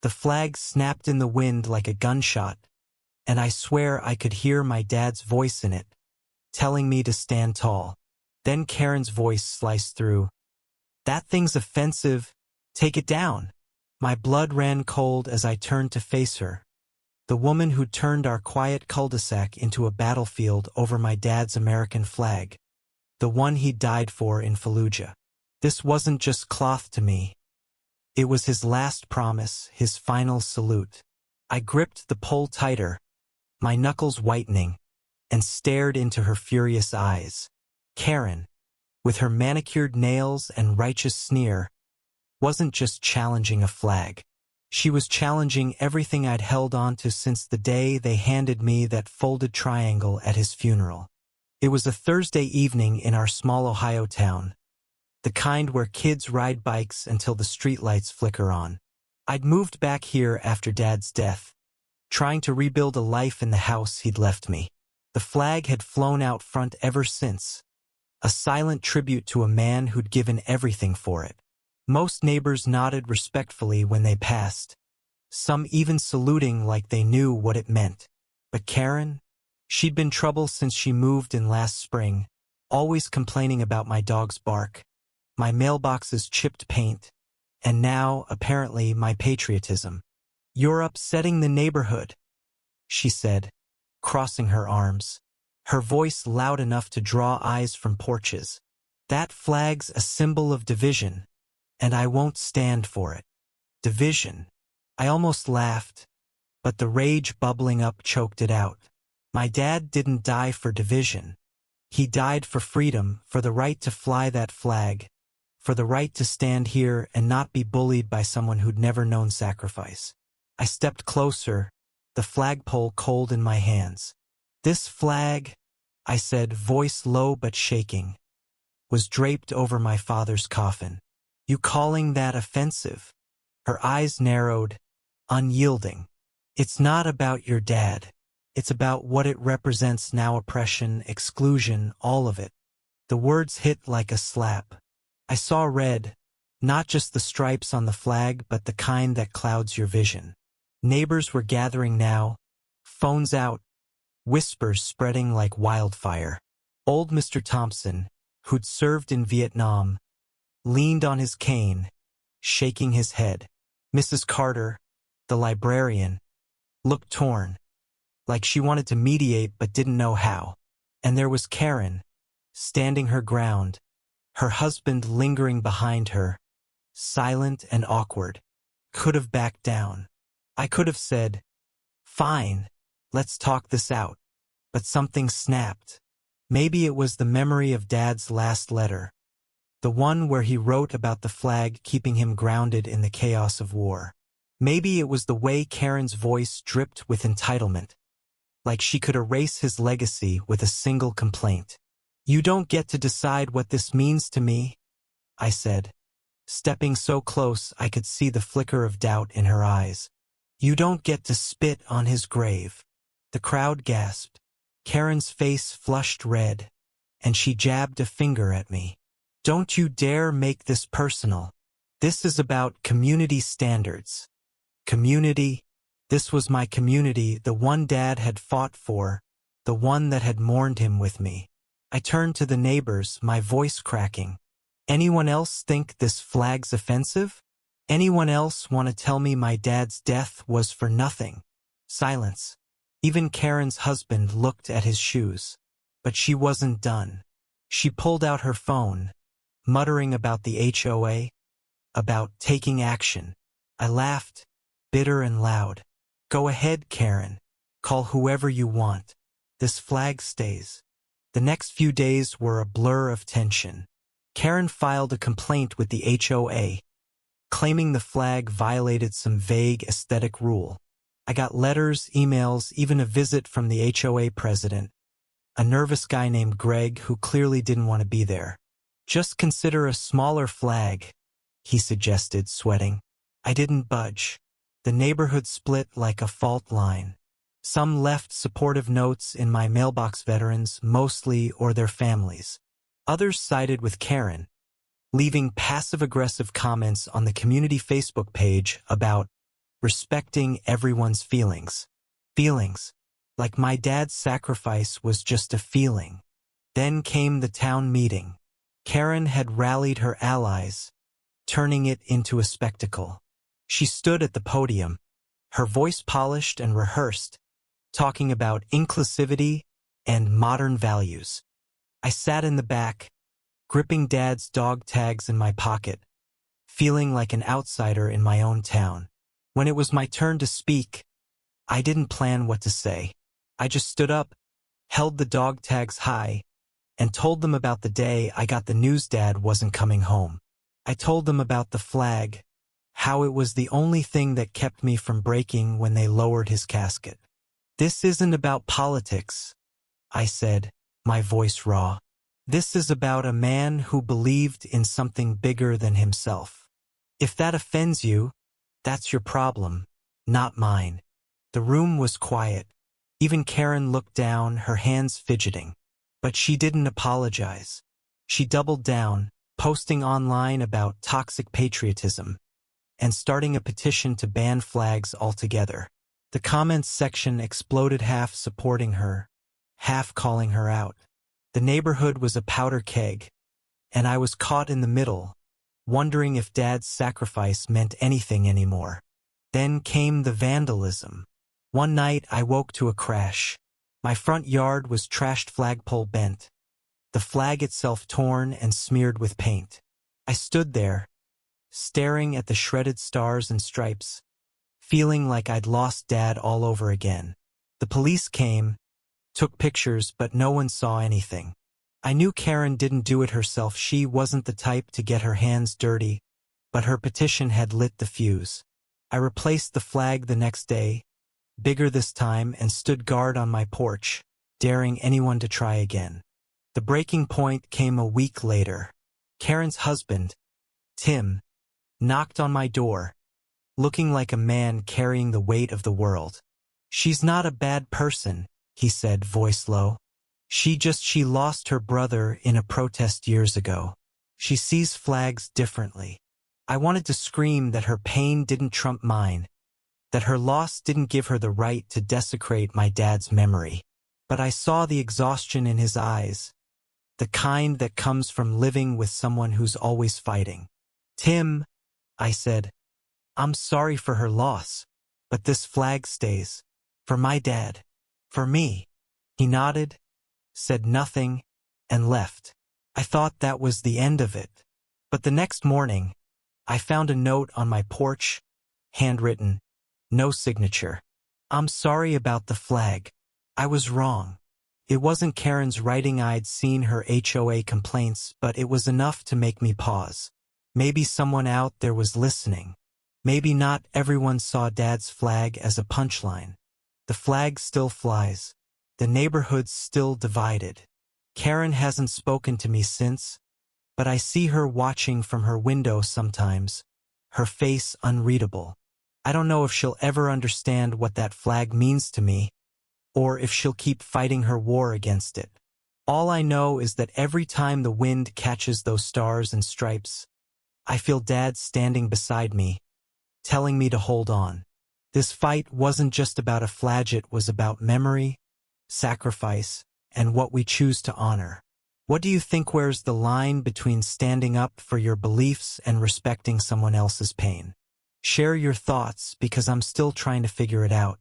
The flag snapped in the wind like a gunshot, and I swear I could hear my dad's voice in it, telling me to stand tall. Then Karen's voice sliced through. "That thing's offensive. Take it down." My blood ran cold as I turned to face her, the woman who'd turned our quiet cul-de-sac into a battlefield over my dad's American flag, the one he'd died for in Fallujah. This wasn't just cloth to me. It was his last promise, his final salute. I gripped the pole tighter, my knuckles whitening, and stared into her furious eyes. Karen, with her manicured nails and righteous sneer, wasn't just challenging a flag. She was challenging everything I'd held on to since the day they handed me that folded triangle at his funeral. It was a Thursday evening in our small Ohio town, the kind where kids ride bikes until the streetlights flicker on. I'd moved back here after Dad's death, trying to rebuild a life in the house he'd left me. The flag had flown out front ever since, a silent tribute to a man who'd given everything for it. Most neighbors nodded respectfully when they passed, some even saluting like they knew what it meant. But Karen? She'd been trouble since she moved in last spring, always complaining about my dog's bark, my mailbox's chipped paint, and now, apparently, my patriotism. "You're upsetting the neighborhood," she said, crossing her arms, her voice loud enough to draw eyes from porches. "That flag's a symbol of division, and I won't stand for it." Division. I almost laughed, but the rage bubbling up choked it out. My dad didn't die for division. He died for freedom, for the right to fly that flag, for the right to stand here and not be bullied by someone who'd never known sacrifice. I stepped closer, the flagpole cold in my hands. "This flag," I said, voice low but shaking, "was draped over my father's coffin. You calling that offensive?" Her eyes narrowed, unyielding. "It's not about your dad. It's about what it represents now, oppression, exclusion, all of it." The words hit like a slap. I saw red, not just the stripes on the flag, but the kind that clouds your vision. Neighbors were gathering now, phones out, whispers spreading like wildfire. Old Mr. Thompson, who'd served in Vietnam, leaned on his cane, shaking his head. Mrs. Carter, the librarian, looked torn, like she wanted to mediate but didn't know how. And there was Karen, standing her ground, her husband lingering behind her, silent and awkward. Could have backed down. I could have said, "Fine, let's talk this out." But something snapped. Maybe it was the memory of Dad's last letter, the one where he wrote about the flag keeping him grounded in the chaos of war. Maybe it was the way Karen's voice dripped with entitlement, like she could erase his legacy with a single complaint. "You don't get to decide what this means to me," I said, stepping so close I could see the flicker of doubt in her eyes. "You don't get to spit on his grave." The crowd gasped. Karen's face flushed red, and she jabbed a finger at me. "Don't you dare make this personal. This is about community standards." Community? This was my community, the one Dad had fought for, the one that had mourned him with me. I turned to the neighbors, my voice cracking. "Anyone else think this flag's offensive? Anyone else want to tell me my dad's death was for nothing?" Silence. Even Karen's husband looked at his shoes. But she wasn't done. She pulled out her phone, muttering about the HOA, about taking action. I laughed, bitter and loud. "Go ahead, Karen. Call whoever you want. This flag stays." The next few days were a blur of tension. Karen filed a complaint with the HOA, claiming the flag violated some vague aesthetic rule. I got letters, emails, even a visit from the HOA president, a nervous guy named Greg who clearly didn't want to be there. "Just consider a smaller flag," he suggested, sweating. I didn't budge. The neighborhood split like a fault line. Some left supportive notes in my mailbox, veterans, mostly, or their families. Others sided with Karen, leaving passive-aggressive comments on the community Facebook page about respecting everyone's feelings. Feelings. Like my dad's sacrifice was just a feeling. Then came the town meeting. Karen had rallied her allies, turning it into a spectacle. She stood at the podium, her voice polished and rehearsed, talking about inclusivity and modern values. I sat in the back, gripping Dad's dog tags in my pocket, feeling like an outsider in my own town. When it was my turn to speak, I didn't plan what to say. I just stood up, held the dog tags high, and told them about the day I got the news Dad wasn't coming home. I told them about the flag, how it was the only thing that kept me from breaking when they lowered his casket. This isn't about politics, I said, my voice raw. This is about a man who believed in something bigger than himself. If that offends you, that's your problem, not mine. The room was quiet. Even Karen looked down, her hands fidgeting. But she didn't apologize. She doubled down, posting online about toxic patriotism and starting a petition to ban flags altogether. The comments section exploded, half supporting her, half calling her out. The neighborhood was a powder keg, and I was caught in the middle, wondering if Dad's sacrifice meant anything anymore. Then came the vandalism. One night I woke to a crash. My front yard was trashed, flagpole bent, the flag itself torn and smeared with paint. I stood there, staring at the shredded stars and stripes, feeling like I'd lost Dad all over again. The police came, took pictures, but no one saw anything. I knew Karen didn't do it herself. She wasn't the type to get her hands dirty, but her petition had lit the fuse. I replaced the flag the next day, bigger this time, and stood guard on my porch, daring anyone to try again. The breaking point came a week later. Karen's husband, Tim, knocked on my door, looking like a man carrying the weight of the world. "She's not a bad person," he said, voice low. She lost her brother in a protest years ago. She sees flags differently." I wanted to scream that her pain didn't trump mine, that her loss didn't give her the right to desecrate my dad's memory. But I saw the exhaustion in his eyes, the kind that comes from living with someone who's always fighting. "Tim," I said, "I'm sorry for her loss, but this flag stays. For my dad. For me." He nodded, said nothing, and left. I thought that was the end of it. But the next morning, I found a note on my porch, handwritten, no signature. "I'm sorry about the flag. I was wrong." It wasn't Karen's writing. I'd seen her HOA complaints, but it was enough to make me pause. Maybe someone out there was listening. Maybe not everyone saw Dad's flag as a punchline. The flag still flies. The neighborhood's still divided. Karen hasn't spoken to me since, but I see her watching from her window sometimes, her face unreadable. I don't know if she'll ever understand what that flag means to me, or if she'll keep fighting her war against it. All I know is that every time the wind catches those stars and stripes, I feel Dad standing beside me, telling me to hold on. This fight wasn't just about a flag, it was about memory, sacrifice, and what we choose to honor. What do you think? Where's the line between standing up for your beliefs and respecting someone else's pain? Share your thoughts, because I'm still trying to figure it out.